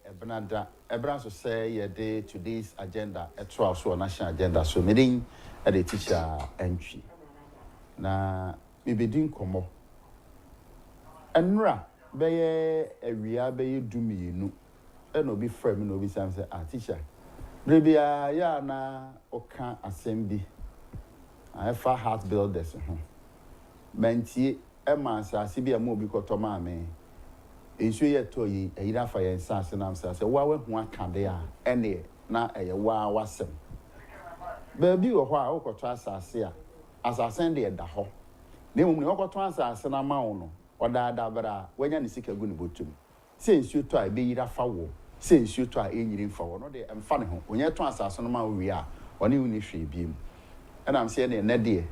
Ebenada Ebran so say ye day today's agenda etro so national agenda so meeting at the teacher entry. Na we be doing komo. Enra beye ewia beye dumienu. E no be frame no be say teacher. Rebia ya na oka assembly. I fa heart builders ho. Mentie e man sa bi am obi kotoma me. Ensu ye toyi eyira fa yen sanse nam say wa we hu aka de a ene na eye wa wasem. Ba bi wo ho a okoto asase a asase de da ho. Na emu ne okoto asase na ma wo no oda da bra wanya ne sika gu ne botum. Se ensu to a be yira fa wo. Se ensu to a enyiri fa wo no de emfa ne ho. Onye to asase no ma wo wi a one hu ne hwe biem. And I'm saying ne de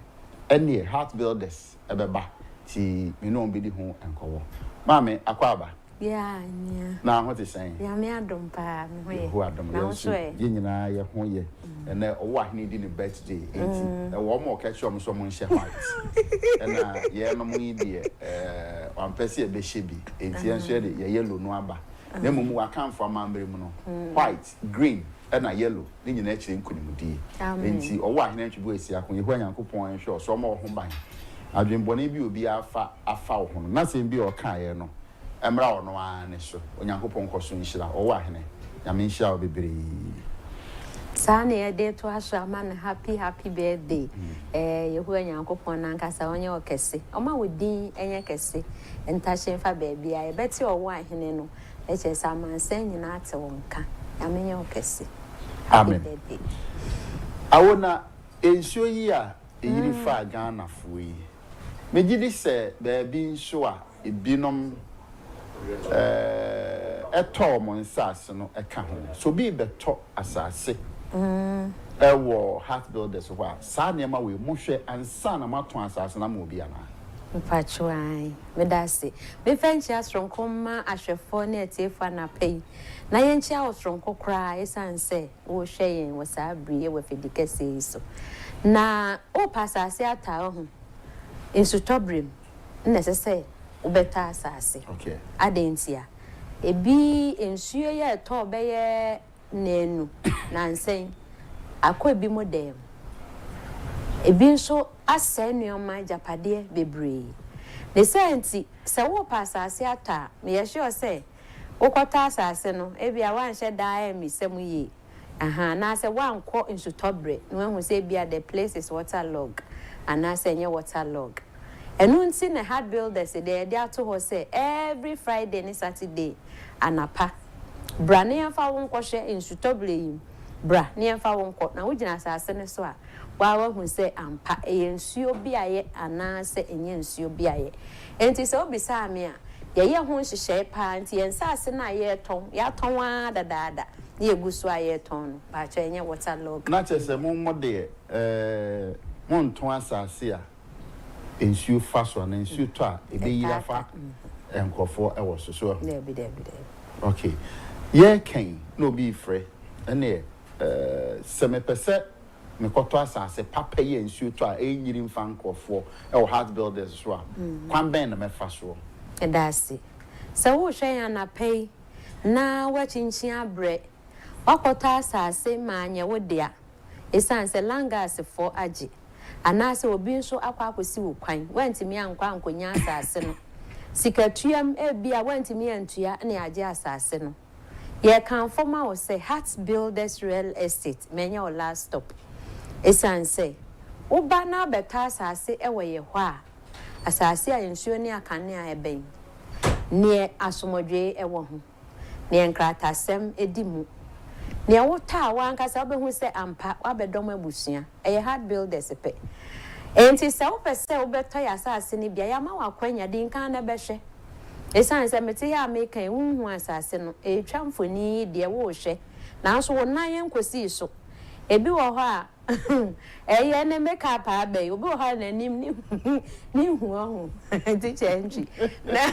ene heart builders ebeba ti me no be di ho enkowo. Mame akwaba. Yeah. Na what is saying? Yeah, me adom pa me ho. Who adom ye. Ye nyina ye ho ye. And owo ahne di ne birthday 80. E wo mo catch am so mo nhye white. And ye no mo yi de one person e be shebi. Enti enso de ye yellow no aba. Na mumu akan for amambere mu no. White, green, and a yellow. Ni nyina akire nkunimudi. Enti owo ahne ntwe bo esi akon ye hu Nyankopon enhwe so mo ho ban. Adwenbone bi obi afa ho no. Na sem bi o kan ye no. Emra ono ane so Onyankopon koso nhira owo ahene nyame nhira obebre Sana ye day to aso ama happy birthday yehu Onyankopon nankasa onye okese oma wodin enye kese entashe fa baabi a beti owo ahene no eche sama nsen nyina ate wonka nyame nye okese amen awona ensuo yi a eyiri fa Ghana fo yi megidi se baabi nso a ebinom eto mo nsase no eka ho so bi beto asase ewo heart builders wa sa nema we mo hwe ansa na mato asase na ma obi ana mpachwai medase me fanchi asronkoma ahwefo na etiefa na pay na yenchi awosronko kra esanse wo hwe yen wo sa abriye wo fedikese so na o pasase ata ho insutobrim necessary ubeta asase okay adentia ebi ensuo ye to beye nenu nansen akọ ebi modem ebi nso asenuoma japade bebre ne senti se wo pasase ata me ye sure say okota asase no ebi a wanhye daa emisem yi na se wankọ insutobre no hu se bia the place is waterlog ana se nye waterlog enunti na hard builders dey ato ho say every Friday and Saturday anapa bra ne yemfa wonko hwe insutobre yi bra ne yemfa wonko na wogina asase ne so a wa hu say ampa ensuo biaye ana se enye nsuo biaye enti se obisa ame a ye ho hyehyɛ pa enti ensase na ye ton ya ton a dadaada ne egusu a ye ton no ba cha enye waterlog na chese mo mode mo nton asase a ensuo fa so na ensuo to a ebe yira fa enkofo ewo so Debi. okay ye ken no be free ene se me pese me koto asase papa ye ensuo to a enyiri mfa nkofo ewo heart builders so a kwan ben na me fa so edase se wo hwe ya na pay na wachinchin abre wakoto asase manye wodea esanse langas for agi anase obi nso akwa akosi wo kwan wantimi ankwa ankonya asase no sikatuam ebia wantimi antua na age asase no ye kan forma wo say heart builders real estate menya o last stop esanse uba na beta asase ewe ye hɔ a asase a nsuo ne akane a eben ne asomodwe ewo ho ne nkratasem edimu ne wota wankasa obehu se ampa wabedom abusua eye hard builders pe enti se wo pese wo beto ya asase ne bia ya ma wakwanya din kan na behwe esan se meti ya make unhu asase no etwa mfoni de wo hwe nanso wo nan yenkosi so ebi wo ho a eye ne make up abai obi wo ho na nim ni hu ho teacher entry na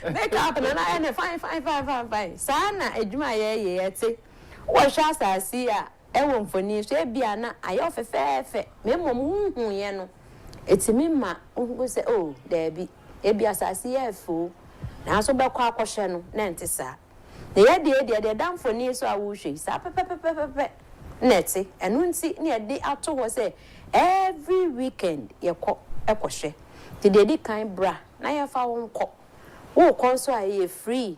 make up na na fine sana edwuma ye yete wo hwa asase a ewo mfoni so ebia na ayo fefefe memom hunhu ye no etimi ma unhu se debi ebia asase ye fu na so bekọ akohwe no na ntisa The damn for near so I will she sa pepe netty and won't see near the out was say every weekend ye co ekoshe. The dedi kind bra na ya fa won ko. Wo konso aye free.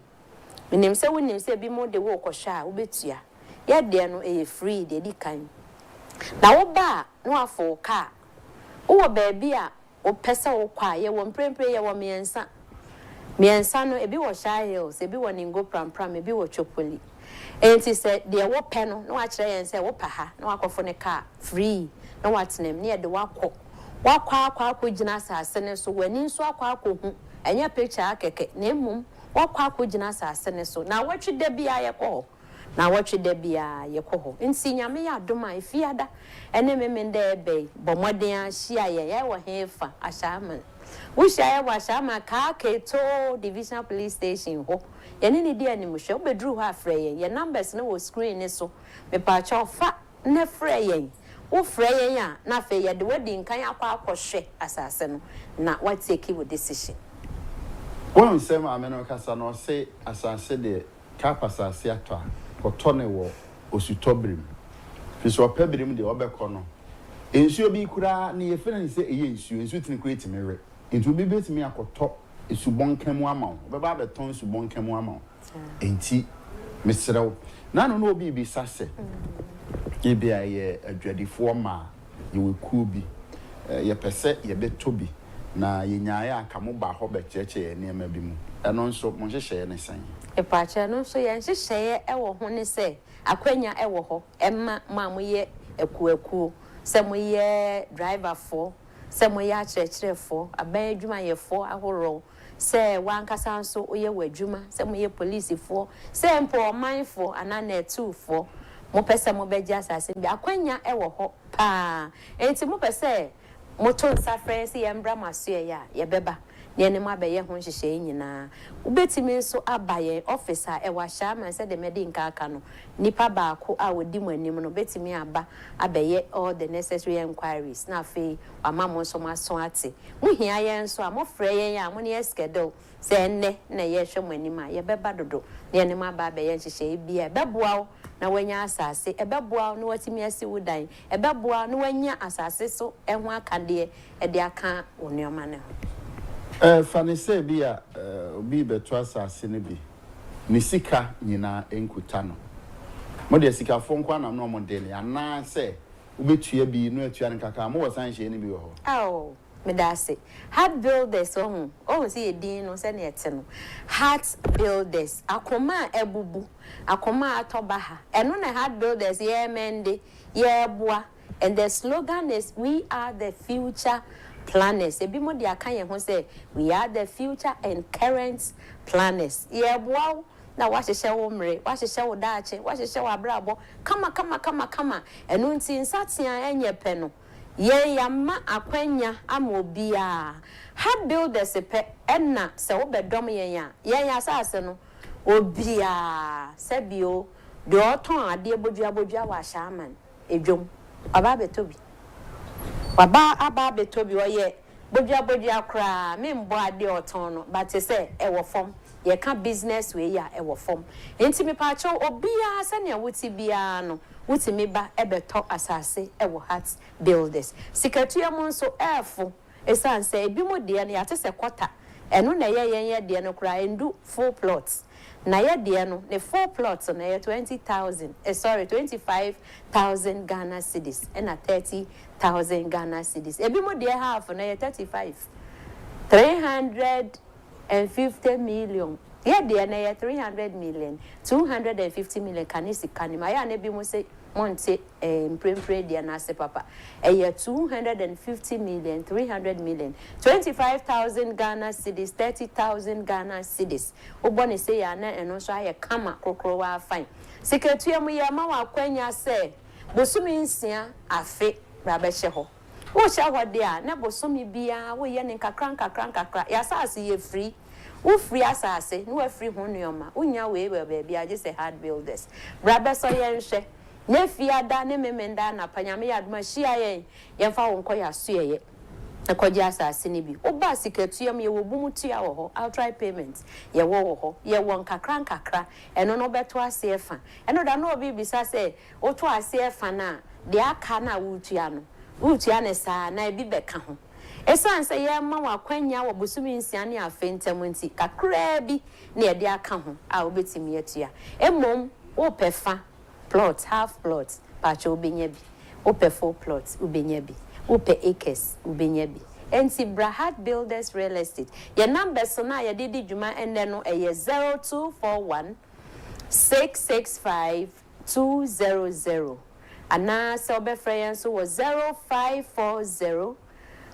Menim say wonim say bi mo de wo kosha wo betua. Ye de no aye free dedi kind. Na wo ba no afo car. Wo baby a wo pesa wo kwa ye wo mprempre ye wo miensa. Miensa no ebi wo shy hills, ebi wo ningo pram ebi wo chopoli. Enti say de wo pe no wa kire yen say wo pa ha na wakofo ne car free. Na watenem ne de wakọ akọ gina asase ne so wani nso akọ hu enye picture akeke na emum wakọ gina asase ne so na watwe da bia ye kọ na watwe da bia ye kọ ho nsi nyame ya doma efiada ene memende ebe bomoden ahia ye wo hefa ashaman wo hia ye wa shama ka keto division police station ho ye ne di animhwe obedru ho afre ye numbers na wo screen ne so me pa cha fa ne frɛ ye wo frɛ yen a na fe ye de wadi nkan akɔhwɛ asase no na what take you decision one say ma me no kasa no say asase de cap asase ato kɔtɔ ne wo osutobrim fi so pebrim de obɛkɔ no ensuo bi kura ne ye fena ne say eye ensuo tin create me re ntu bi betimi akɔtɔ esubon kamu ama wo bɛba beton esubon kamu ama wo enti mesrew na no obi bi sase Ibi aye adwadifo ma ye weku bi ye pese ye beto bi na ye nyaaya aka mo ba ho be cheche ne ma bi mu eno nso mo hyehye ne san e pa che no nso ye hyehye e wo ho ne se akwanya e wo ho emma ma mo ye ekuaku se mo ye driver for se mo ye akyerɛkyerɛfo aban adwuma ye for ahoro se wankasa nso oye wadwuma se mo ye police for se mpo omanfo anana etu for mo pese mo beja asase bi akwanya e wo ho pa enti mo pese mo to nsafre se ye mbra maso ye beba ne ne mo abaye ho hyehye nyina ubetimi nso abaye officer e wa sha man se de medi nka aka no nipa baako a wodi mo anim no betimi aba abaye all the necessary inquiries na fe ama mo nso maso ate mo hia ye nso a mo frɛ ye a mo ne schedule se nne na ye hwɛ mo anim a ye beba dodo ne ne mo aba abaye hyehye bi e beboa na wanya asase ebeboa no watimi asi wudan ebeboa no wanya asase so eho akade e de aka onioma ne fani say bi a obi beto asase ne bi ni sika nyina enkuta no mo de sika fo nkwa na no mo de ne ana se obetua bi no atua ne kaka mo wasan hye ne bi wo ho medase heart builders see edin no se ne ete no heart builders akoma ebubu akoma atobaha eno na heart builders ye mende ye boa and the slogan is we are the future planners ebi mo dia kan ye ho say we are the future and current planners ye boa na wahyehyɛ wo mre wahyehyɛ wo daache wahyehyɛ wo abrabo kama enu nti nsatea enye pe no ye yama akwanya amobia hard builders pe enna se wo bedom yen ya asase no obia sebio de oton ade bodua wa shaman edwom aba betobi aba betobi oye bodua kra me mbo ade oton no but say e wo fom ye ka business we ya e wo fom enti me pa cho obia se ne wuti bia no wuti me ba ebeto asase e wo heart builders sikatuya mo nso efo esan say ebi mo de ne yate se kwota eno na ye de no kra endu full plots na ye de no the full plots na ye 25,000 Ghana cedis and 30,000 Ghana cedis ebi mo de half na ye 350 million ye de na ye 300 million 250 million kanisi kanima ya na bi mo say monte prempre de na se papa ye 250 million 300 million 25,000 Ghana cedis 30,000 Ghana cedis obone say ya na eno so aye kama kokro wa fine secretary mu ya ma wa kwanya se bosumi nsia afe rabehye ho wo sha hode a na bosumi bia wo ye ne kakran ya sase ye free wo free asase no wa free ho nuoma unya we bia je say hard builders rabeso ye nhwe ne fiada ne memenda na panyame ya aduma hia ye yemfa wo nkoya so ye na kwaji asase ni bi oba siketuam ye wo bumutua wo ho outright payment ye wo ho ye won kakra eno no beto ase efa eno da no obi bisa se oto ase efa na de aka na wutua no wutua ne saa na ebi beka ho esan se ye ma wakwanya wo busumi nsia ne afentam nti kakra bi na ye de aka ho a obetimi atua emom wo pefa plot half plot pa cha obenya bi wo pe full plot obenya bi upe acres ubenya bi enti Brahad Builders Real Estate your number so na ya didi juma ene no eye 0241 665 200 ana se obefre so was 0540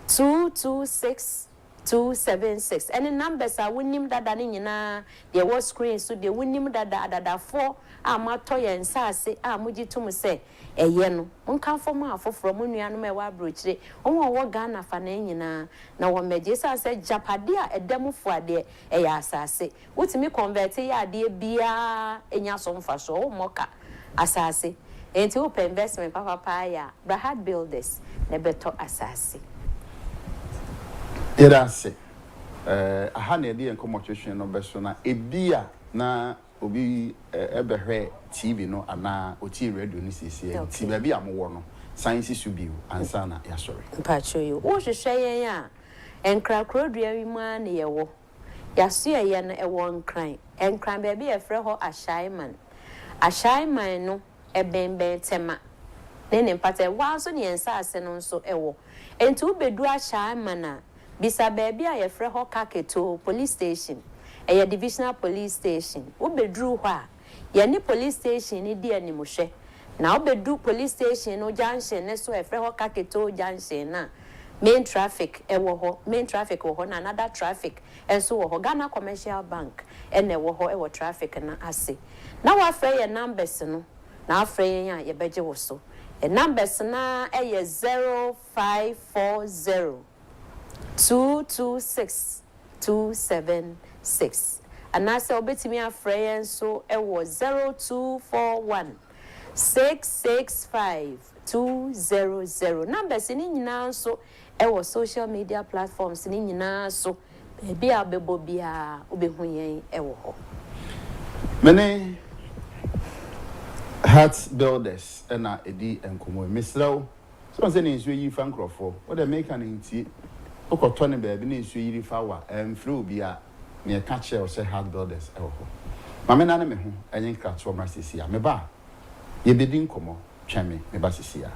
226 276 any numbers are winning dada ni nyina the was screen so the winning dada 4 amato yen sase amugitum se eye no monka fom afoforo monua no me wa brochire onwo wo Ghana fa na nyina na wo meje sase japade a edamfo ade eye asase wotimi convert ya ade bia enya so mfa so wo moka asase enti wo investment papa ya Brahad Builders ne beto asase. Irase aha na edi enkomo twetwe no beso na ebia na obi ebehwe TV no ana oti radio ni sisi ti ba bia mo wo no science subiu ansa na ya sorry mpacho yo wo hwehwe yen a enkra krodua wi mu a na ye wo ya so ye no e wo enkran ba bia efre ho ashaiman no ebembe tema ne mpate wa so ne ensa ase no nso ewo enti wo bedu ashaiman a bisa baby a yefre ho kaketo police station eye divisional police station wo bedru ho a ye ni police station ni di animhwe na wo bedu police station no junction ne so efre ho kaketo junction na main traffic wo ho na another traffic enso wo ho Ghana Commercial Bank ene wo ho wo traffic na ase na wa afre ye numbers no na afre ye a ye beje wo so e numbers na eye 0540 226 276 anase obetimi afreyen so ewo 0241 665 200 numbers ni nyina so ewo social media platforms ni nyina so bia abebo bia obehu yen ewo ho many Heart Builders na edi enkomo misrawo so say ni nso yi fa nkrofo what they make an inti okoto ne baabi na nso yiri fa wa emfre obi a ne ka che o say Heart Builders ewo ho ma me na ne me ho enyin krato ma sisi a me ba ye bedi nkomo tweme me ba sisi a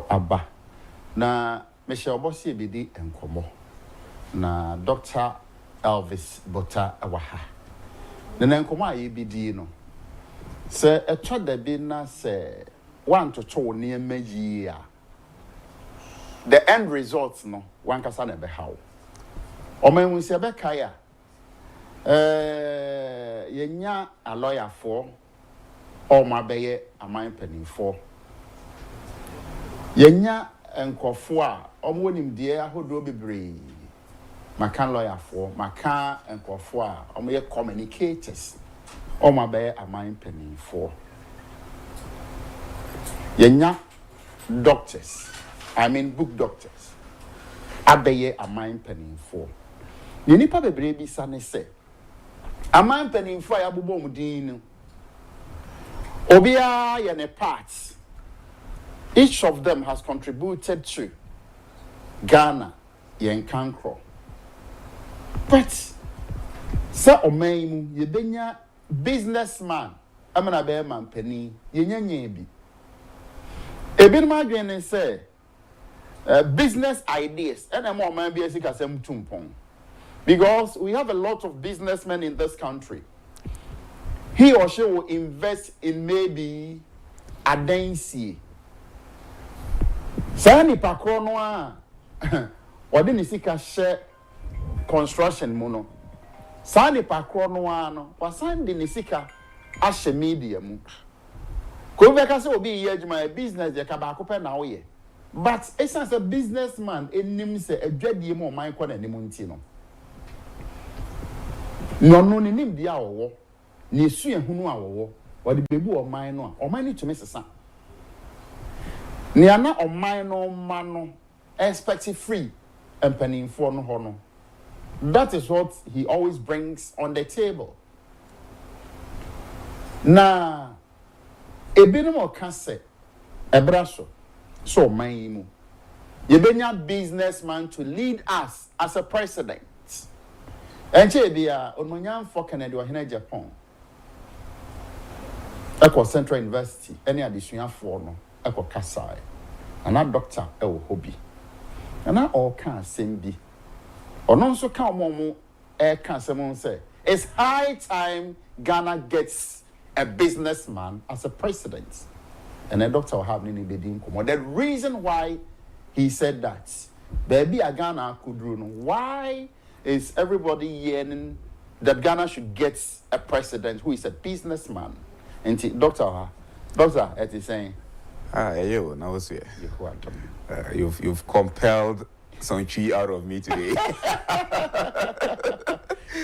aba na Michelle Bossi bidi enkomo na Dr. Elvis Bota awaha na enkomo ayi bidi no se etwa da bi na se one to two niema yi a the end results no one kasa na be how oman se be kai a yenya a lawyer for all my beye a mind penny for yenya enkofo a omonim die ahodo bebre maka lawyer for maka enkofo a omoye communicators all my beye a mind penny for yenya doctors book doctors abeye a mind penny for ni nipa bebre bi sa ne se a mind penny for ya bobo mudin obia ye ne parts. Each of them has contributed to Ghana, yen kankro. But, sa omeimu, ye benya businessman, amana be man penny, ye nye bi. Ebin madwene say, business ideas, and a more man be a sikasem tumpong. Because we have a lot of businessmen in this country. He or she will invest in maybe a densi. Sani pakrono a wadi ni sika share construction muno. Sani pakrono a no wasandi ni sika ashe media mu. Kubeka se obi yejuma business ye kabako pe na oye. But essence a businessman enim se adwadie mu man kwa na nim nti no. No ni nim dia owo. Ni esu ehunu a wowo. Wadi bebu o man no a o man ni tumi sesa. Niana oman no mano expect free and penny for no hono. That is what he always brings on the table. Na ebino mo kase ebraso so maimu. Yebenya businessman to lead us as a president. Enche dia onmonyan for Kennedy wa hina Agyapong. Eko Central University any additional for no. Eko kasai ana doctor ewo hobby ana all can sembi ono nso ka omomo can someone say it's high time Ghana gets a businessman as a president, and the doctor will have any bedin komo. The reason why he said that baby a Ghana could rule, why is everybody yearning that Ghana should get a president who is a businessman? And doctor it is saying you now here. You've compelled some tree out of me today.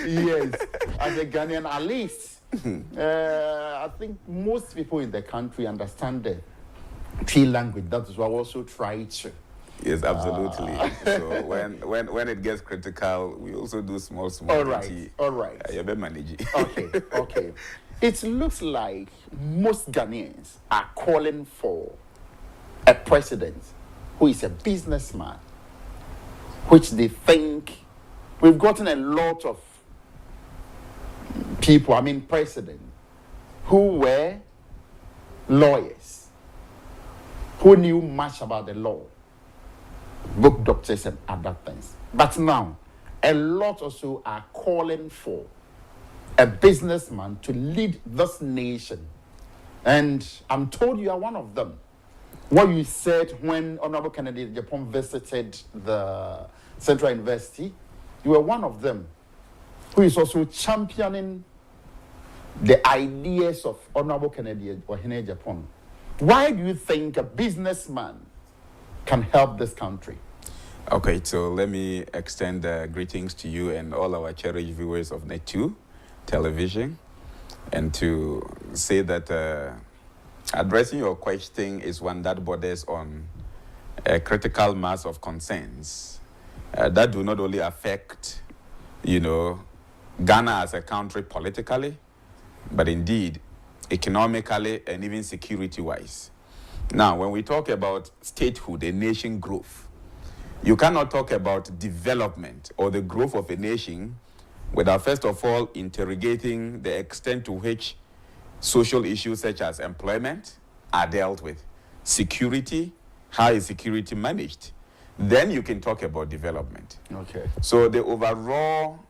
Yes, as a Ghanaian, at least I think most people in the country understand the tree language. That is why I also try to. Yes, absolutely. So when it gets critical, we also do small. All right. You better manage it. Okay. It looks like most Ghanaians are calling for a president who is a businessman, which they think we've gotten a lot of people, president, who were lawyers, who knew much about the law, book doctors and other things. But now, a lot also are calling for a businessman to lead this nation. And I'm told you are one of them. What you said when Honorable Kennedy Agyapong visited the Central University, you were one of them who is also championing the ideas of Honorable Kennedy Agyapong. Why do you think a businessman can help this country? Okay, so let me extend greetings to you and all our cherished viewers of Net2 television, and to say that addressing your question is one that borders on a critical mass of concerns that do not only affect, Ghana as a country politically, but indeed economically and even security-wise. Now, when we talk about statehood, a nation growth, you cannot talk about development or the growth of a nation without first of all interrogating the extent to which social issues such as employment are dealt with, security, how is security managed, then you can talk about development. Okay. So the overall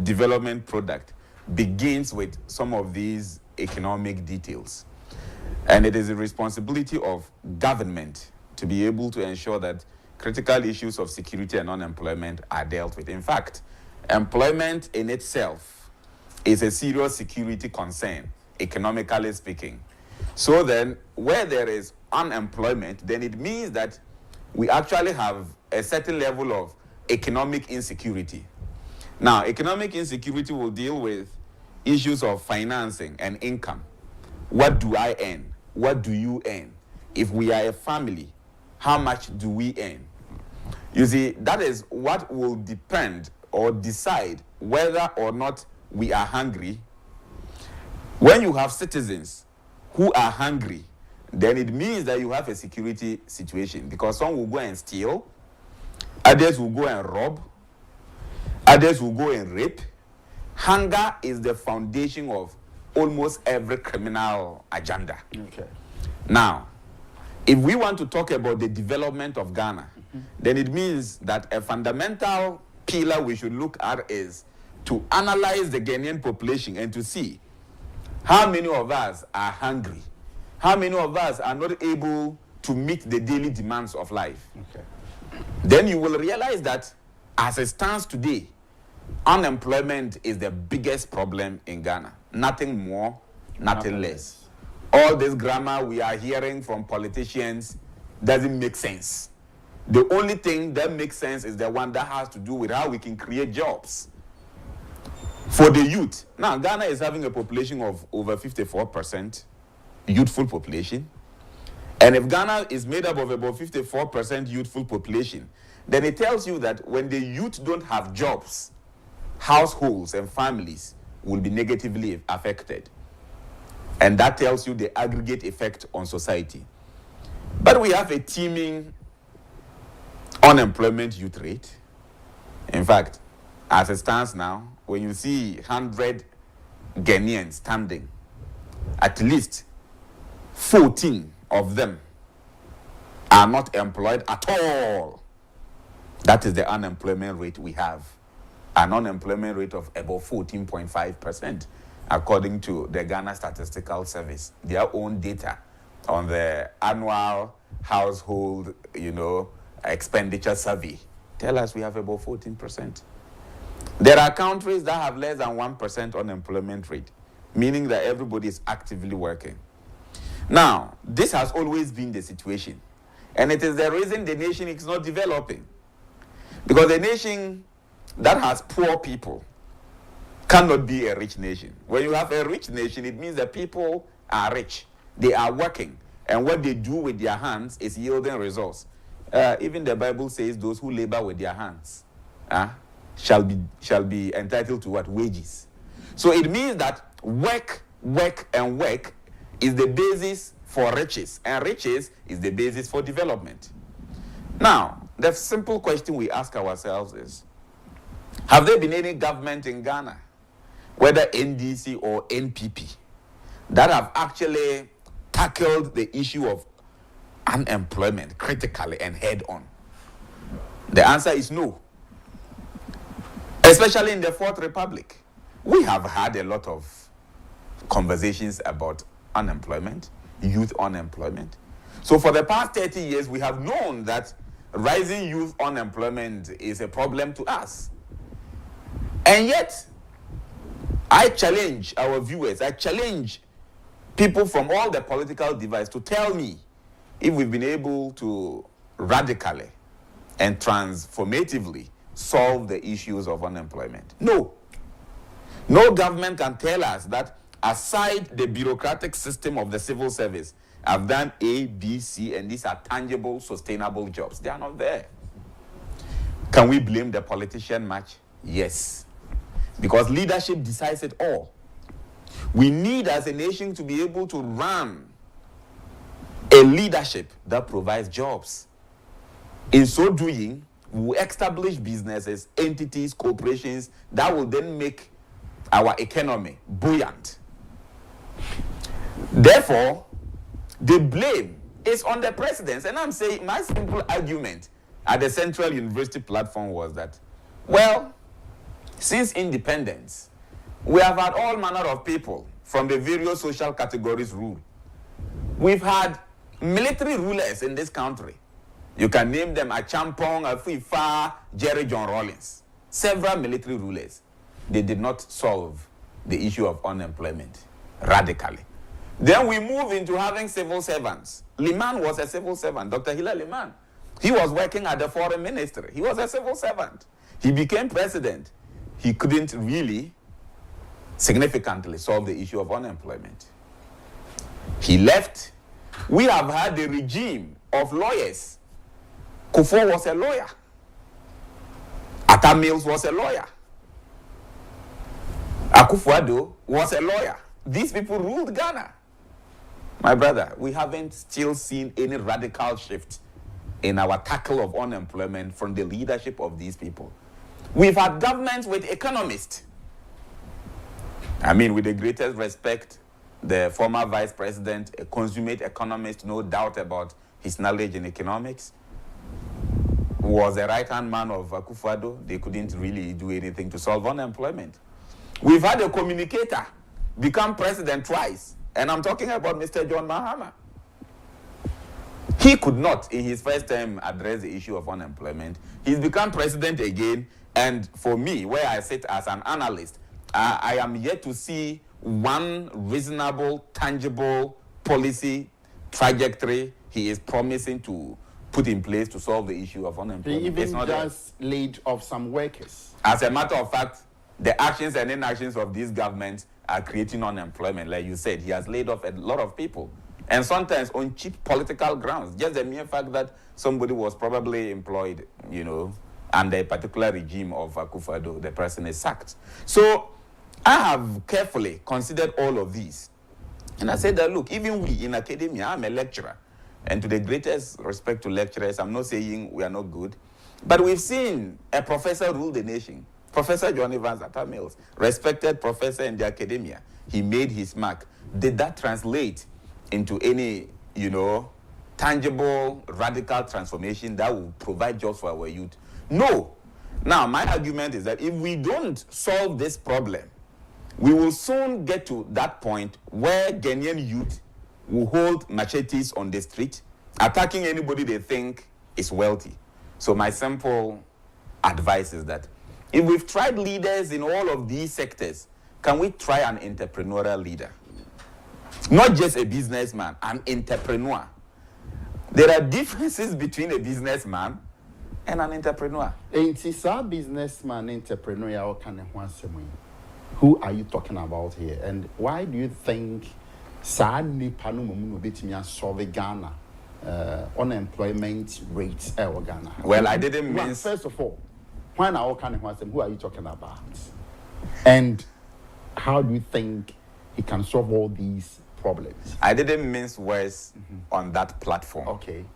development product begins with some of these economic details. And it is the responsibility of government to be able to ensure that critical issues of security and unemployment are dealt with. In fact, employment in itself is a serious security concern, economically speaking. So then, where there is unemployment, then it means that we actually have a certain level of economic insecurity. Now, economic insecurity will deal with issues of financing and income. What do I earn? What do you earn? If we are a family, how much do we earn? You see, that is what will depend or decide whether or not we are hungry. When you have citizens who are hungry, then it means that you have a security situation, because some will go and steal, others will go and rob, others will go and rape. Hunger is the foundation of almost every criminal agenda. Okay. Now, if we want to talk about the development of Ghana, then it means that a fundamental pillar we should look at is to analyze the Ghanaian population and to see how many of us are hungry, how many of us are not able to meet the daily demands of life. Okay. Then you will realize that as it stands today, unemployment is the biggest problem in Ghana. Nothing more, nothing less. All this grammar we are hearing from politicians doesn't make sense. The only thing that makes sense is the one that has to do with how we can create jobs for the youth. Now, Ghana is having a population of over 54% youthful population. And if Ghana is made up of about 54% youthful population, then it tells you that when the youth don't have jobs, households and families will be negatively affected. And that tells you the aggregate effect on society. But we have a teeming unemployment youth rate. In fact, as it stands now, when you see 100 Ghanaians standing, at least 14 of them are not employed at all. That is the unemployment rate we have. An unemployment rate of about 14.5%, according to the Ghana Statistical Service, their own data on the annual household, expenditure survey. Tell us we have about 14%. There are countries that have less than 1% unemployment rate, meaning that everybody is actively working. Now, this has always been the situation, and it is the reason the nation is not developing. Because a nation that has poor people cannot be a rich nation. When you have a rich nation, it means that people are rich. They are working, and what they do with their hands is yielding results. Even the Bible says those who labor with their hands shall be entitled to what? Wages. So it means that work is the basis for riches, and riches is the basis for development. Now, the simple question we ask ourselves is, have there been any government in Ghana, whether NDC or NPP, that have actually tackled the issue of unemployment critically and head on? The answer is no. Especially in the Fourth Republic, we have had a lot of conversations about unemployment, youth unemployment. So for the past 30 years, we have known that rising youth unemployment is a problem to us. And yet, I challenge our viewers, I challenge people from all the political divides to tell me if we've been able to radically and transformatively solve the issues of unemployment. No. No government can tell us that aside the bureaucratic system of the civil service, I've done A, B, C, and these are tangible, sustainable jobs. They are not there. Can we blame the politician much? Yes. Because leadership decides it all. We need as a nation to be able to run a leadership that provides jobs. In so doing, we will establish businesses, entities, corporations that will then make our economy buoyant. Therefore, the blame is on the presidents. And I'm saying my simple argument at the Central University platform was that, well, since independence, we have had all manner of people from the various social categories rule. We've had military rulers in this country. You can name them Agyapong, Afifa, Jerry John Rawlings. Several military rulers. They did not solve the issue of unemployment radically. Then we move into having civil servants. Liman was a civil servant, Dr. Hila Liman. He was working at the foreign ministry. He was a civil servant. He became president. He couldn't really significantly solve the issue of unemployment. He left. We have had the regime of lawyers. Kufo was a lawyer. Atta Mills was a lawyer. Akufo-addo was a lawyer. These people ruled Ghana. My brother, we haven't still seen any radical shift in our tackle of unemployment from the leadership of these people. We've had governments with economists. I mean, with the greatest respect, the former vice president, a consummate economist, no doubt about his knowledge in economics, was a right-hand man of Akufo-addo. They couldn't really do anything to solve unemployment. We've had a communicator become president twice, and I'm talking about Mr. John Mahama. He could not, in his first term, address the issue of unemployment. He's become president again, and for me, where I sit as an analyst, I am yet to see one reasonable, tangible policy trajectory he is promising to put in place to solve the issue of unemployment. He even just laid off some workers. As a matter of fact, the actions and inactions of these governments are creating unemployment. Like you said, he has laid off a lot of people. And sometimes on cheap political grounds. Just the mere fact that somebody was probably employed, under a particular regime of Akufo-addo, the person is sacked. So I have carefully considered all of these. And I said that, look, even we in academia, I'm a lecturer. And to the greatest respect to lecturers, I'm not saying we are not good. But we've seen a professor rule the nation. Professor John Evans Atta Mills, respected professor in the academia. He made his mark. Did that translate into any, tangible, radical transformation that will provide jobs for our youth? No. Now, my argument is that if we don't solve this problem, we will soon get to that point where Ghanaian youth will hold machetes on the street, attacking anybody they think is wealthy. So my simple advice is that if we've tried leaders in all of these sectors, can we try an entrepreneurial leader? Not just a businessman, an entrepreneur. There are differences between a businessman and an entrepreneur. Businessman, entrepreneurial kind of one. Who are you talking about here? And why do you think solve Ghana unemployment rates Ghana? Well, I didn't mean. First of all, who are you talking about? And how do you think he can solve all these problems? I didn't mince words on that platform. Okay.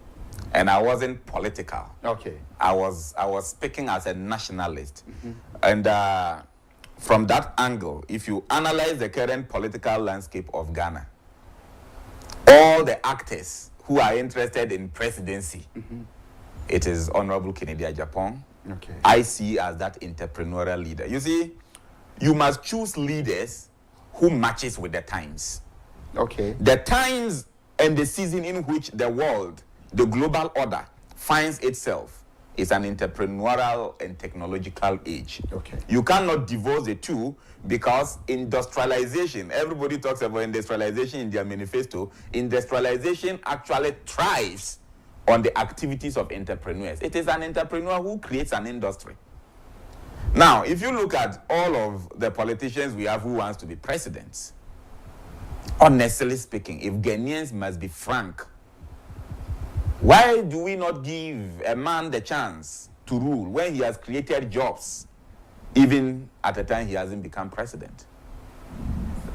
And I wasn't political. Okay. I was speaking as a nationalist. And from that angle, if you analyze the current political landscape of Ghana, all the actors who are interested in presidency, it is Honorable Kennedy Agyapong. Okay. I see as that entrepreneurial leader. You see, you must choose leaders who matches with the times. Okay. The times and the season in which the world, the global order, finds itself is an entrepreneurial and technological age. Okay. You cannot divorce the two because industrialization, everybody talks about industrialization in their manifesto. Industrialization actually thrives on the activities of entrepreneurs. It is an entrepreneur who creates an industry. Now, if you look at all of the politicians we have who wants to be presidents, honestly speaking, if Ghanaians must be frank, why do we not give a man the chance to rule when he has created jobs, even at the time he hasn't become president?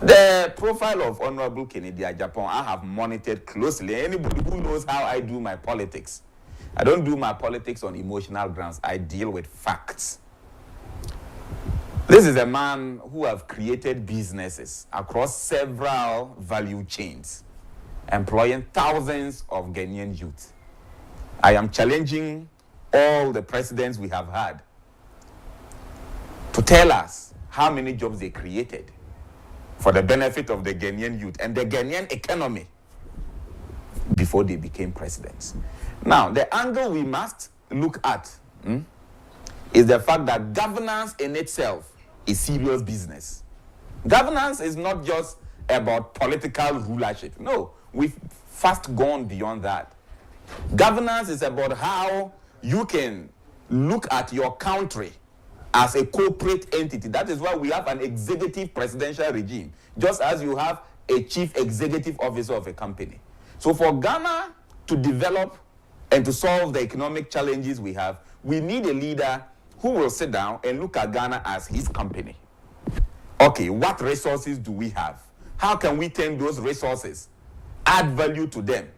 The profile of Honorable Kennedy Agyapong, I have monitored closely. Anybody who knows how I do my politics, I don't do my politics on emotional grounds. I deal with facts. This is a man who have created businesses across several value chains. employing thousands of Ghanaian youth. I am challenging all the presidents we have had to tell us how many jobs they created for the benefit of the Ghanaian youth and the Ghanaian economy before they became presidents. Now, the angle we must look at is the fact that governance in itself is serious business. Governance is not just about political rulership. No, we've fast gone beyond that. Governance is about how you can look at your country as a corporate entity. That is why we have an executive presidential regime, just as you have a chief executive officer of a company. So for Ghana to develop and to solve the economic challenges we have, we need a leader who will sit down and look at Ghana as his company. Okay, what resources do we have? How can we turn those resources, add value to them,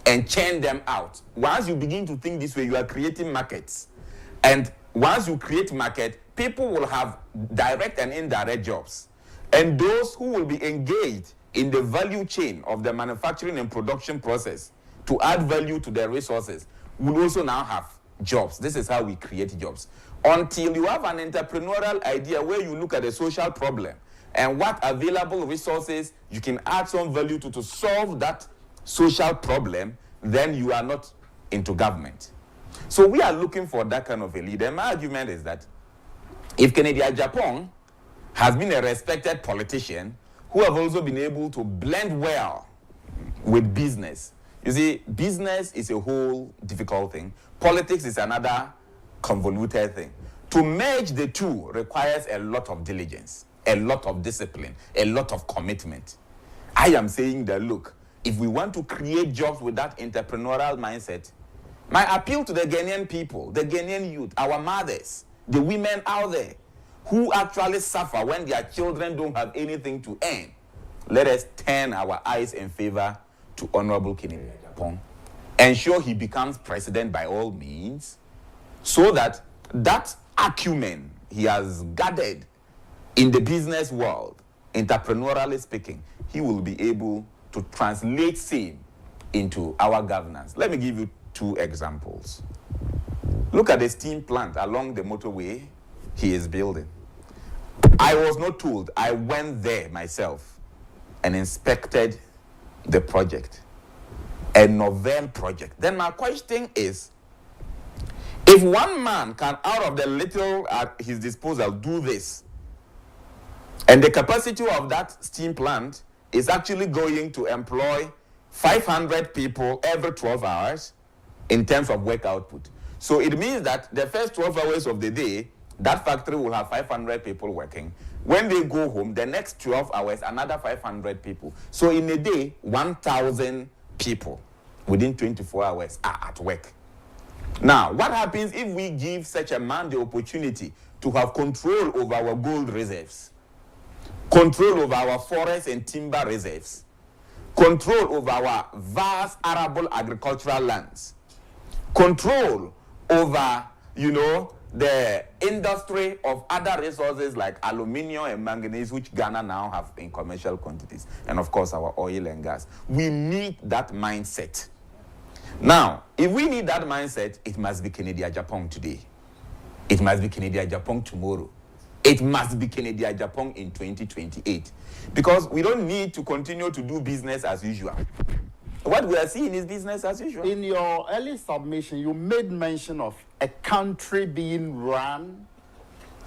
and churn them out? Once you begin to think this way, you are creating markets. And once you create market, people will have direct and indirect jobs. And those who will be engaged in the value chain of the manufacturing and production process to add value to their resources will also now have jobs. This is how we create jobs. Until you have an entrepreneurial idea where you look at a social problem and what available resources you can add some value to solve that social problem, then you are not into government. So we are looking for that kind of a leader. My argument is that if Agyapong has been a respected politician who have also been able to blend well with business. You see, business is a whole difficult thing. Politics is another convoluted thing. To merge the two requires a lot of diligence, a lot of discipline, a lot of commitment. I am saying that, look, if we want to create jobs with that entrepreneurial mindset, my appeal to the Ghanaian people, the Ghanaian youth, our mothers, the women out there who actually suffer when their children don't have anything to earn, let us turn our eyes in favor to Honorable Kencity Media. Ensure he becomes president by all means, so that that acumen he has gathered in the business world, entrepreneurially speaking, he will be able to translate same into our governance. Let me give you two examples. Look at the steam plant along the motorway he is building. I was not told. I went there myself and inspected the project, a novel project. Then my question is, if one man can, out of the little at his disposal, do this, and the capacity of that steam plant is actually going to employ 500 people every 12 hours in terms of work output. So it means that the first 12 hours of the day, that factory will have 500 people working. When they go home, the next 12 hours, another 500 people. So in a day, 1,000 people within 24 hours are at work. Now, what happens if we give such a man the opportunity to have control over our gold reserves, control over our forests and timber reserves, control over our vast arable agricultural lands, control over, the industry of other resources like aluminium and manganese, which Ghana now have in commercial quantities, and of course our oil and gas. We need that mindset. Now, if we need that mindset, it must be Kencity Agyapong today. It must be Kencity Agyapong tomorrow. It must be Kencity Agyapong in 2028. Because we don't need to continue to do business as usual. What we are seeing is business as usual. In your early submission, you made mention of a country being run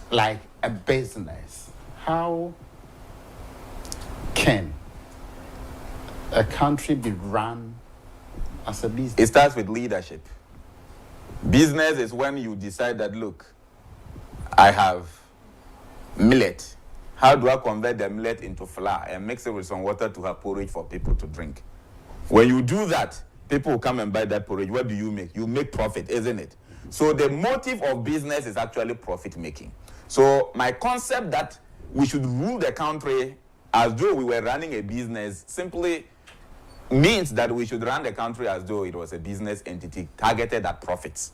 like a business. How can a country be run as a business? It starts with leadership. Business is when you decide that, look, I have millet. How do I convert the millet into flour and mix it with some water to have porridge for people to drink? When you do that, people will come and buy that porridge. What do you make? You make profit, isn't it? So the motive of business is actually profit making. So my concept that we should rule the country as though we were running a business simply means that we should run the country as though it was a business entity targeted at profits.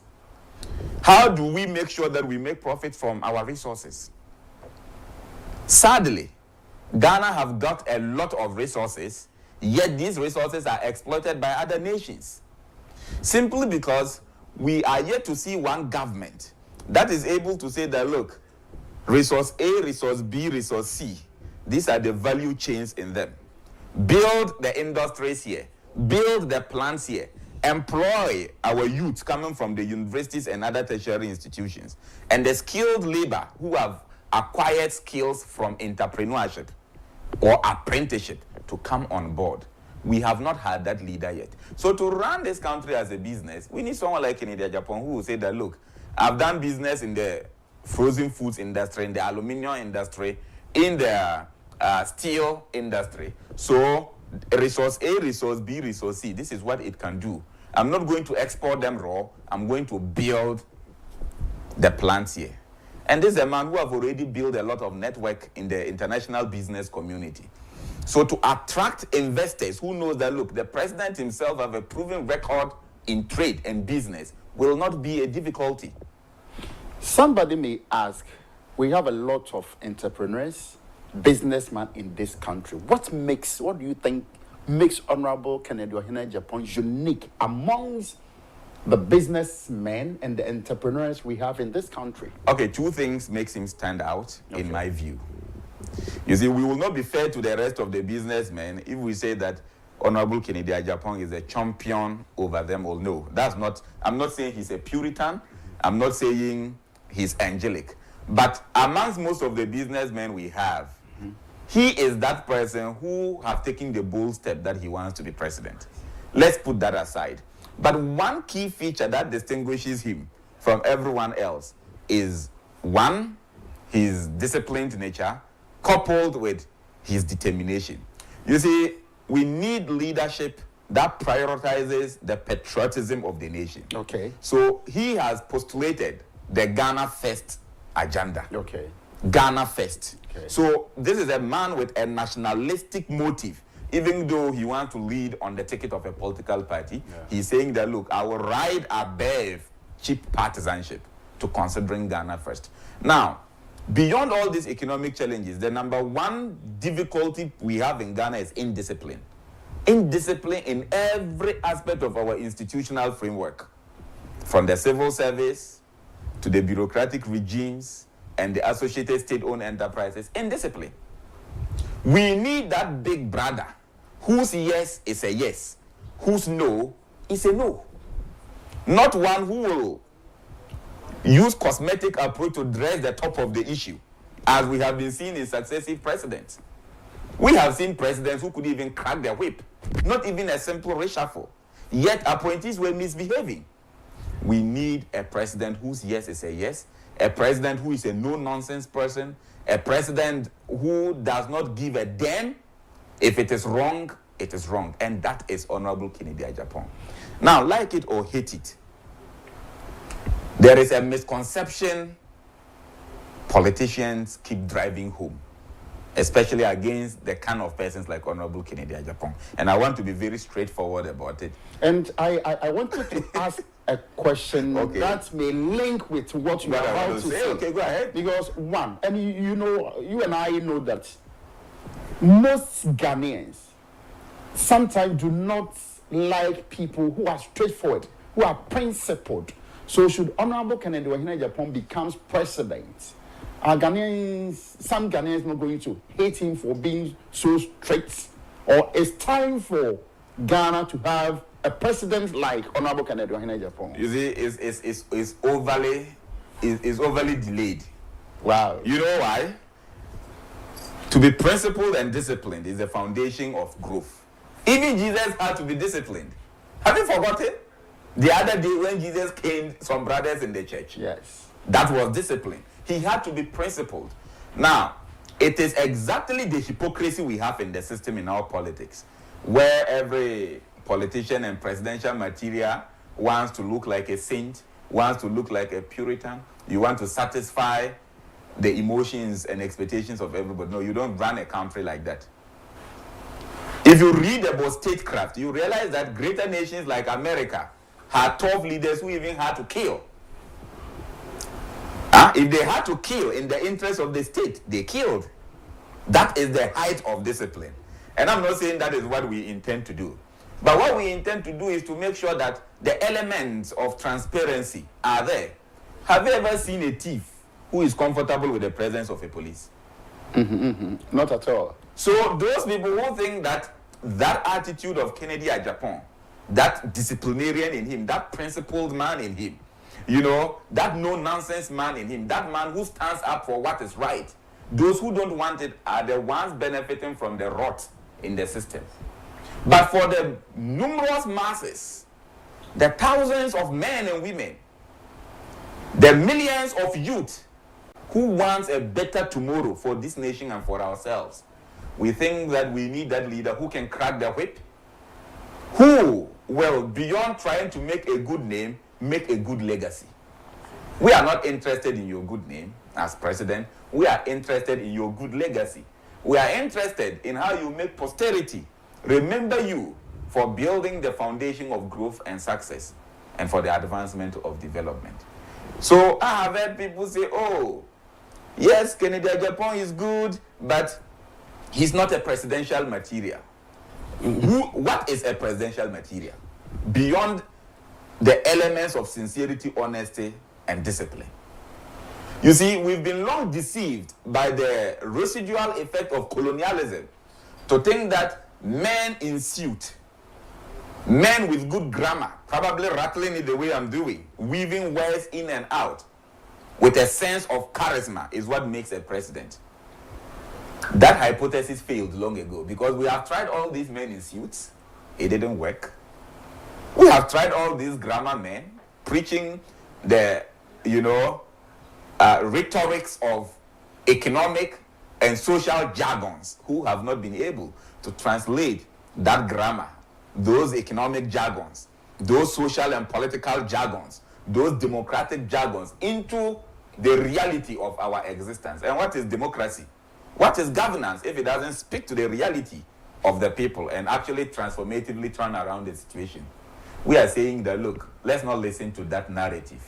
How do we make sure that we make profit from our resources? Sadly, Ghana have got a lot of resources, yet these resources are exploited by other nations. Simply because we are yet to see one government that is able to say that, look, resource A, resource B, resource C, these are the value chains in them. Build the industries here, build the plants here, employ our youth coming from the universities and other tertiary institutions, and the skilled labor who have acquired skills from entrepreneurship or apprenticeship to come on board. We have not had that leader yet. So to run this country as a business, we need someone like Kencity Agyapong who will say that, look, I've done business in the frozen foods industry, in the aluminium industry, in the steel industry. So resource A, resource B, resource C, this is what it can do. I'm not going to export them raw. I'm going to build the plants here. And this is a man who have already built a lot of network in the international business community. So to attract investors who knows that, look, the president himself have a proven record in trade and business will not be a difficulty. Somebody may ask, we have a lot of entrepreneurs, businessmen in this country. What do you think makes Honorable Kencity Agyapong unique amongst the businessmen and the entrepreneurs we have in this country? Okay, two things makes him stand out, in my view. You see, we will not be fair to the rest of the businessmen if we say that Honorable Kencity Agyapong is a champion over them all. No, that's not. I'm not saying he's a Puritan. I'm not saying he's angelic. But amongst most of the businessmen we have, he is that person who have taken the bold step that he wants to be president. Let's put that aside. But one key feature that distinguishes him from everyone else is, one, his disciplined nature, coupled with his determination. You see, we need leadership that prioritizes the patriotism of the nation. Okay. So he has postulated the Ghana First agenda. Okay. Ghana First. Okay. So this is a man with a nationalistic motive. Even though he wants to lead on the ticket of a political party, he's saying that, look, I will ride above cheap partisanship to considering Ghana first. Now, beyond all these economic challenges, the number one difficulty we have in Ghana is indiscipline. Indiscipline in every aspect of our institutional framework, from the civil service to the bureaucratic regimes and the associated state-owned enterprises. Indiscipline. We need that big brother whose yes is a yes, whose no is a no. Not one who will use cosmetic approach to dress the top of the issue, as we have been seeing in successive presidents. We have seen presidents who could even crack their whip, not even a simple reshuffle, yet appointees were misbehaving. We need a president whose yes is a yes, a president who is a no-nonsense person, a president who does not give a damn. If it is wrong, it is wrong. And that is Honorable Kencity Agyapong. Now, like it or hate it, there is a misconception politicians keep driving home, especially against the kind of persons like Honorable Kencity Agyapong. And I want to be very straightforward about it. And I wanted to ask a question that may link with what you are about to say. Okay, go ahead. Because one, and you know, you and I know that most Ghanaians sometimes do not like people who are straightforward, who are principled. So should Honorable Kencity Agyapong becomes president, some Ghanaians not going to hate him for being so strict, or it's time for Ghana to have a president like Honorable Kencity Agyapong? You see, it's overly delayed. Wow. You know why? To be principled and disciplined is the foundation of growth. Even Jesus had to be disciplined. Have you forgotten? The other day when Jesus caned some brothers in the church. Yes. That was discipline. He had to be principled. Now, it is exactly the hypocrisy we have in the system in our politics, where every politician and presidential material wants to look like a saint, wants to look like a Puritan. You want to satisfy the emotions and expectations of everybody. No, you don't run a country like that. If you read about statecraft, you realize that greater nations like America had tough leaders who even had to kill. If they had to kill in the interest of the state, they killed. That is the height of discipline. And I'm not saying that is what we intend to do. But what we intend to do is to make sure that the elements of transparency are there. Have you ever seen a thief who is comfortable with the presence of a police? Not at all. So those people who think that that attitude of Kennedy Agyapong, that disciplinarian in him, that principled man in him, you know, that no-nonsense man in him, that man who stands up for what is right, those who don't want it are the ones benefiting from the rot in the system. But for the numerous masses, the thousands of men and women, the millions of youth who wants a better tomorrow for this nation and for ourselves, we think that we need that leader who can crack the whip, who will, beyond trying to make a good name, make a good legacy. We are not interested in your good name as president. We are interested in your good legacy. We are interested in how you make posterity remember you for building the foundation of growth and success and for the advancement of development. So I have heard people say, oh, yes, Kennedy Agyapong is good, but he's not a presidential material. What is a presidential material? Beyond the elements of sincerity, honesty, and discipline. You see, we've been long deceived by the residual effect of colonialism to think that men in suit, men with good grammar, probably rattling it the way I'm doing, weaving words in and out, with a sense of charisma is what makes a president. That hypothesis failed long ago because we have tried all these men in suits. It didn't work. We have tried all these grammar men preaching the, rhetorics of economic and social jargons who have not been able to translate that grammar, those economic jargons, those social and political jargons, those democratic jargons into the reality of our existence. And what is democracy? What is governance if it doesn't speak to the reality of the people and actually transformatively turn around the situation? We are saying that, look, let's not listen to that narrative.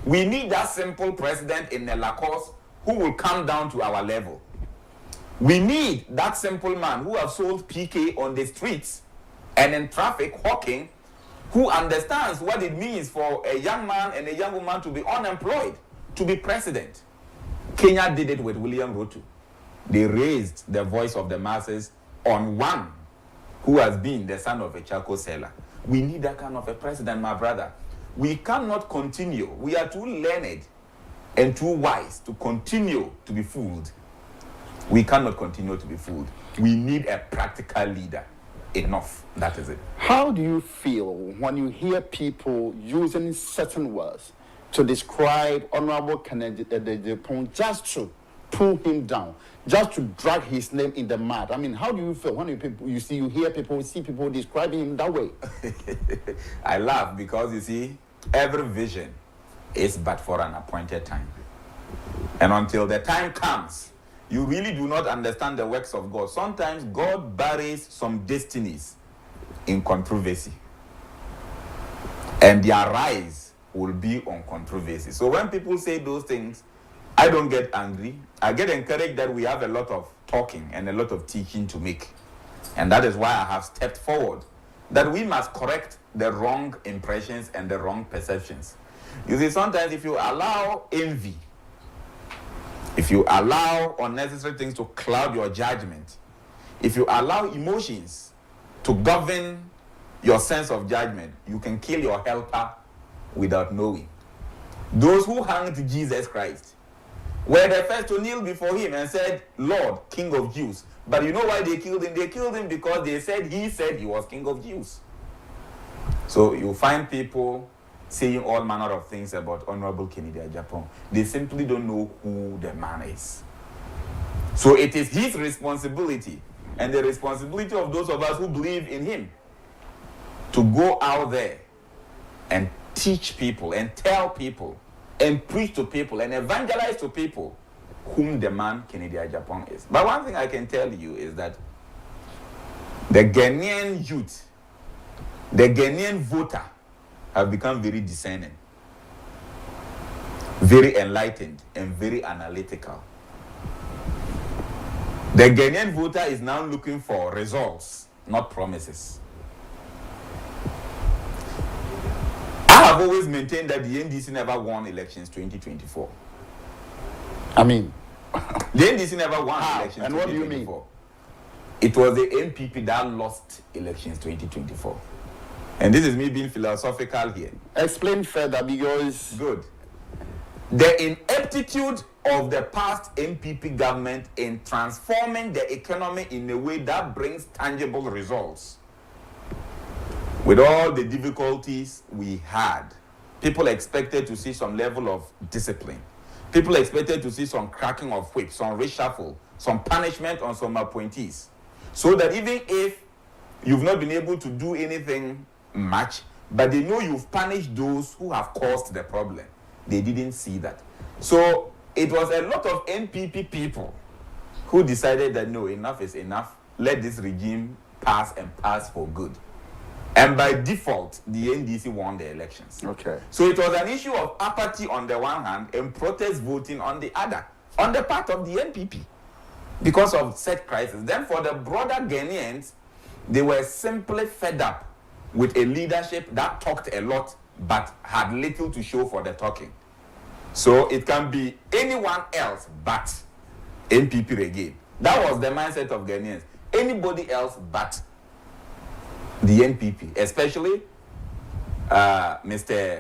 We need that simple president in the Lacoste who will come down to our level. We need that simple man who has sold PK on the streets and in traffic hawking, who understands what it means for a young man and a young woman to be unemployed, to be president. Kenya did it with William Ruto. They raised the voice of the masses on one who has been the son of a charcoal seller. We need that kind of a president, my brother. We cannot continue. We are too learned and too wise to continue to be fooled. We cannot continue to be fooled. We need a practical leader. Enough. That is it. How do you feel when you hear people using certain words to describe Honorable Kennedy Agyapong just to pull him down, just to drag his name in the mud? I mean, how do you feel when you hear people describing him that way? I laugh because, you see, every vision is but for an appointed time. And until the time comes, you really do not understand the works of God. Sometimes God buries some destinies in controversy. And their rise will be on controversy. So when people say those things, I don't get angry. I get encouraged that we have a lot of talking and a lot of teaching to make. And that is why I have stepped forward, that we must correct the wrong impressions and the wrong perceptions. You see, sometimes if you allow envy, if you allow unnecessary things to cloud your judgment, if you allow emotions to govern your sense of judgment, you can kill your helper without knowing. Those who hanged Jesus Christ were the first to kneel before him and said, Lord, King of Jews. But you know why they killed him? They killed him because he said he was King of Jews. So you find people saying all manner of things about Honorable Kennedy Agyapong. They simply don't know who the man is. So it is his responsibility and the responsibility of those of us who believe in him to go out there and teach people and tell people and preach to people and evangelize to people whom the man Kennedy Agyapong is. But one thing I can tell you is that the Ghanaian youth, the Ghanaian voter, have become very discerning, very enlightened, and very analytical. The Ghanaian voter is now looking for results, not promises. I have always maintained that the NDC never won elections 2024. I mean, the NDC never won elections. And what do you mean? It was the NPP that lost elections 2024. And this is me being philosophical here. Explain further, because... Good. The ineptitude of the past NPP government in transforming the economy in a way that brings tangible results. With all the difficulties we had, people expected to see some level of discipline. People expected to see some cracking of whips, some reshuffle, some punishment on some appointees. So that even if you've not been able to do anything much, but they know you've punished those who have caused the problem. They didn't see that. So it was a lot of NPP people who decided that no, enough is enough. Let this regime pass and pass for good. And by default, the NDC won the elections. Okay. So it was an issue of apathy on the one hand and protest voting on the other, on the part of the NPP, because of such crisis. Then for the broader Ghanaians, they were simply fed up with a leadership that talked a lot but had little to show for the talking. So it can be anyone else but NPP again. That was the mindset of Ghanaians. Anybody else but the NPP, especially Dr.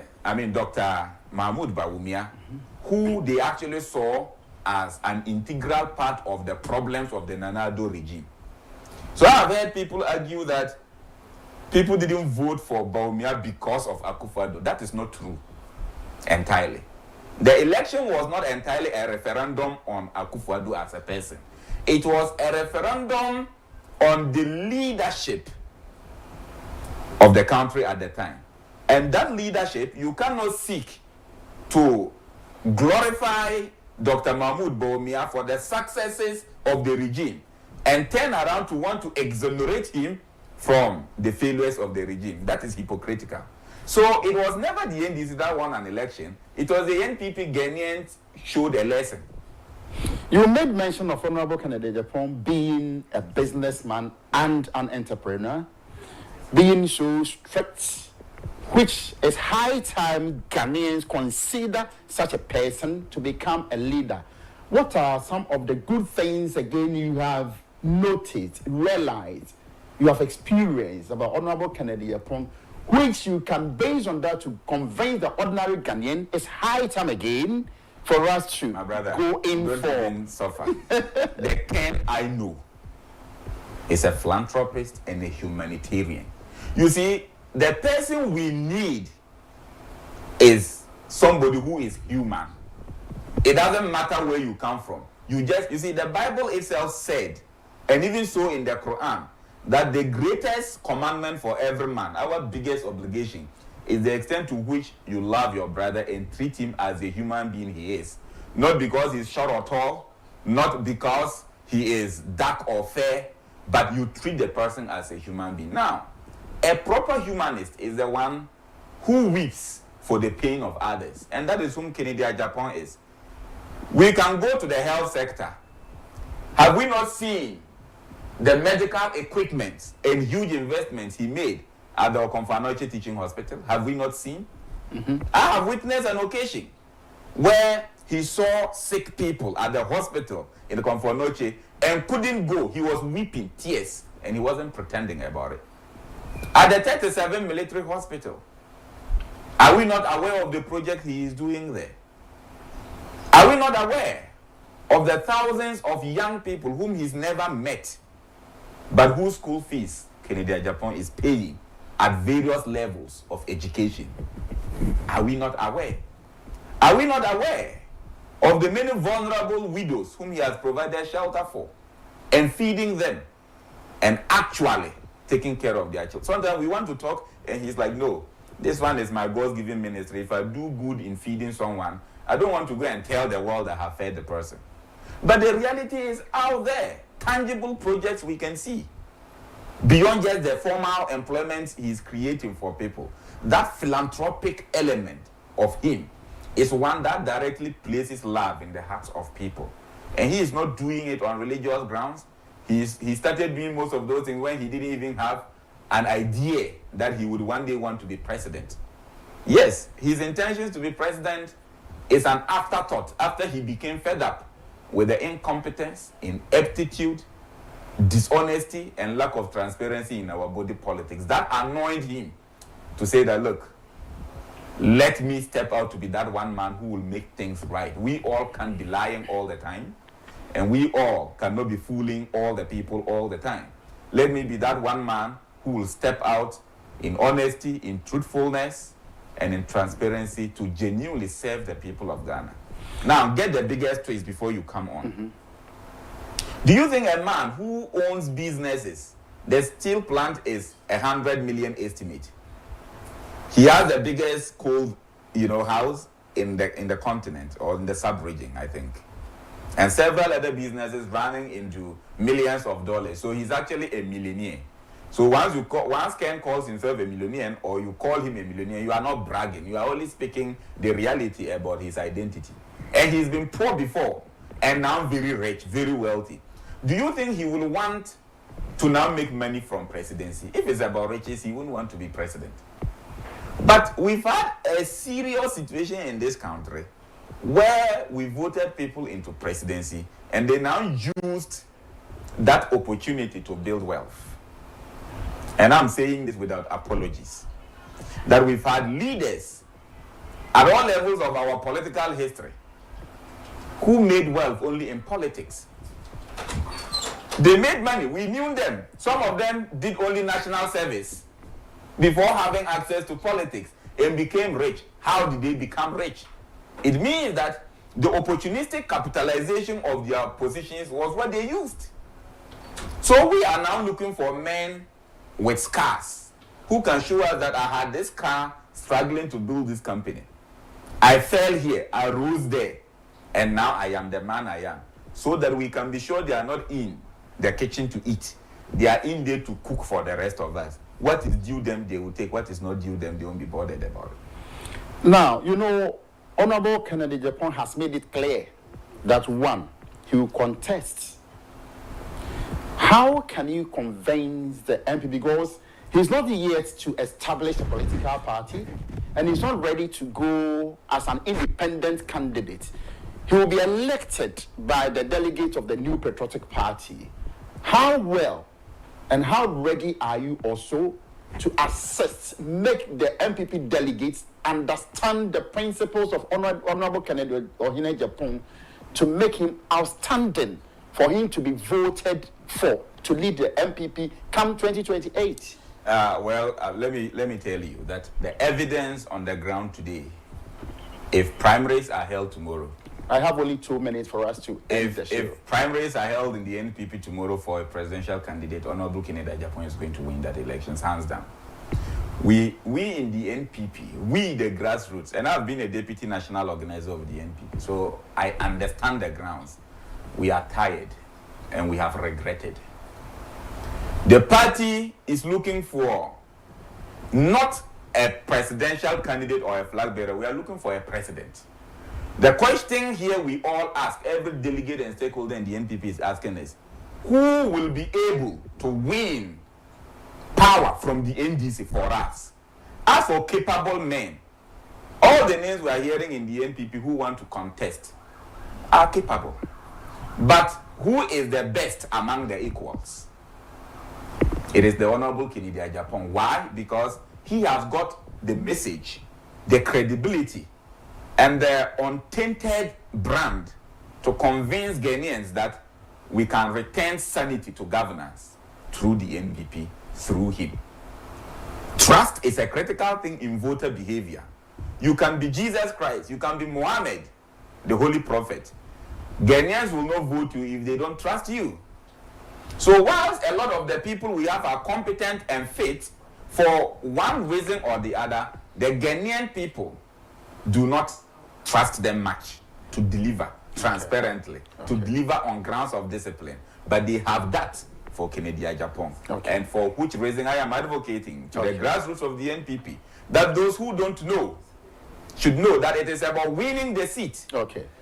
Mahmoud Bawumia, who they actually saw as an integral part of the problems of the Nana Addo regime. So I've heard people argue that people didn't vote for Bawumia because of akufo-addo. That is not true entirely. The election was not entirely a referendum on akufo-addo as a person. It was a referendum on the leadership of the country at the time. And that leadership, you cannot seek to glorify Dr. Mahmoud Bawumia for the successes of the regime and turn around to want to exonerate him from the failures of the regime. That is hypocritical. So it was never the NDC that won an election. It was the NPP. Ghanaians showed a lesson. You made mention of Honorable Kennedy Agyapong being a businessman and an entrepreneur, being so strict, which is high time Ghanaians consider such a person to become a leader. What are some of the good things, again, you have noticed, realized, you have experienced about Honorable Kennedy Agyapong, which you can base on that to convince the ordinary Ghanaian it's high time again for us to go in for suffer. The Ken I know is a philanthropist and a humanitarian. You see, the person we need is somebody who is human. It doesn't matter where you come from. You see, the Bible itself said, and even so in the Quran, that the greatest commandment for every man, our biggest obligation, is the extent to which you love your brother and treat him as a human being he is. Not because he's short or tall, not because he is dark or fair, but you treat the person as a human being. Now, a proper humanist is the one who weeps for the pain of others. And that is whom Kencity Agyapong is. We can go to the health sector. Have we not seen the medical equipment and huge investments he made at the Okomfo-Anokye Teaching Hospital? Have we not seen? Mm-hmm. I have witnessed an occasion where he saw sick people at the hospital in the Okomfo-Anokye and couldn't go. He was weeping tears and he wasn't pretending about it. At the 37 military hospital, are we not aware of the project he is doing there? Are we not aware of the thousands of young people whom he's never met, but whose school fees Kencity Agyapong is paying at various levels of education? Are we not aware? Are we not aware of the many vulnerable widows whom he has provided shelter for and feeding them and actually taking care of their children? Sometimes we want to talk and he's like, no, this one is my God's given ministry. If I do good in feeding someone, I don't want to go and tell the world I have fed the person. But the reality is out there, tangible projects we can see. Beyond just the formal employment he's creating for people, that philanthropic element of him is one that directly places love in the hearts of people. And he is not doing it on religious grounds. He started doing most of those things when he didn't even have an idea that he would one day want to be president. Yes, his intentions to be president is an afterthought after he became fed up with the incompetence, ineptitude, dishonesty, and lack of transparency in our body politics. That annoyed him to say that, look, let me step out to be that one man who will make things right. We all can't be lying all the time, and we all cannot be fooling all the people all the time. Let me be that one man who will step out in honesty, in truthfulness, and in transparency to genuinely serve the people of Ghana. Now, get the biggest twist before you come on. Mm-hmm. Do you think a man who owns businesses, the steel plant is 100 million estimate? He has the biggest coal, house in the continent or in the sub-region, I think. And several other businesses running into millions of dollars. So he's actually a millionaire. So once Ken calls himself a millionaire or you call him a millionaire, you are not bragging. You are only speaking the reality about his identity. And he's been poor before and now very rich, very wealthy. Do you think he will want to now make money from presidency? If it's about riches, he wouldn't want to be president. But we've had a serious situation in this country where we voted people into presidency and they now used that opportunity to build wealth. And I'm saying this without apologies, that we've had leaders at all levels of our political history who made wealth only in politics. They made money. We knew them. Some of them did only national service before having access to politics and became rich. How did they become rich? It means that the opportunistic capitalization of their positions was what they used. So we are now looking for men with scars who can show us that I had this car struggling to build this company. I fell here, I rose there, and now I am the man I am. So that we can be sure they are not in the kitchen to eat. They are in there to cook for the rest of us. What is due them, they will take. What is not due them, they won't be bothered about it. Now, Honorable Kennedy Agyapong has made it clear that one, he will contest. How can you convince the MP? Because he's not yet to establish a political party and he's not ready to go as an independent candidate. He will be elected by the delegates of the New Patriotic Party. How well and how ready are you also to assist, make the MPP delegates understand the principles of Honorable Kennedy Agyapong to make him outstanding for him to be voted for to lead the MPP come 2028? Let me tell you that the evidence on the ground today, if primaries are held tomorrow, I have only 2 minutes for us to end the show. If primaries are held in the NPP tomorrow for a presidential candidate, Honorable Kennedy Agyapong is going to win that election, hands down. We in the NPP, we the grassroots, and I've been a deputy national organizer of the NPP, so I understand the grounds. We are tired and we have regretted. The party is looking for not a presidential candidate or a flag bearer. We are looking for a president. The question here we all ask, every delegate and stakeholder in the NPP is asking is, who will be able to win power from the NDC for us? As for capable men, all the names we are hearing in the NPP who want to contest are capable. But who is the best among the equals? It is the Honorable Kennedy Agyapong. Why? Because he has got the message, the credibility, and the untainted brand to convince Ghanaians that we can return sanity to governance through the NPP, through him. Trust is a critical thing in voter behavior. You can be Jesus Christ, you can be Muhammad, the holy prophet. Ghanaians will not vote you if they don't trust you. So whilst a lot of the people we have are competent and fit, for one reason or the other, the Ghanaian people do not trust them much to deliver transparently, to deliver on grounds of discipline. But they have that for Kennedy Agyapong. And for which reason I am advocating to the grassroots of the NPP that those who don't know should know that it is about winning the seat,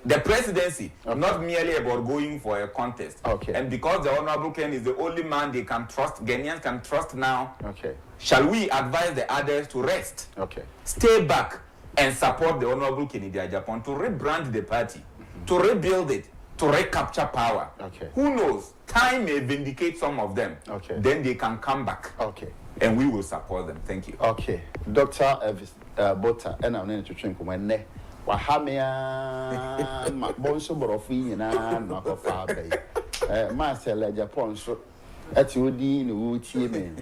the presidency, not merely about going for a contest. And because the Honorable Ken is the only man they can trust, Ghanaians can trust now, shall we advise the others to rest, stay back, and support the Honorable Kennedy Agyapong to rebrand the party, to rebuild it, to recapture power? Who knows? Time may vindicate some of them. Then they can come back. And we will support them. Thank you. Dr. Bota, and I'm going to drink when ne. Wahamia, Bonso Borofi, and Makofa Bay. Marcel Agyapong, so at you, Dean, who team.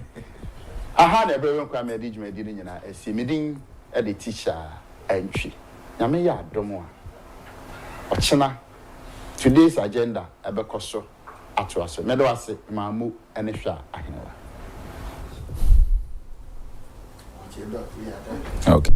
I had a very crime management in a similar at the teacher entry. Yamia Domo. Ochina. Today's agenda, Abekoso, Atwas, Medwase, Mamu, and Isha, Ahinola. Okay.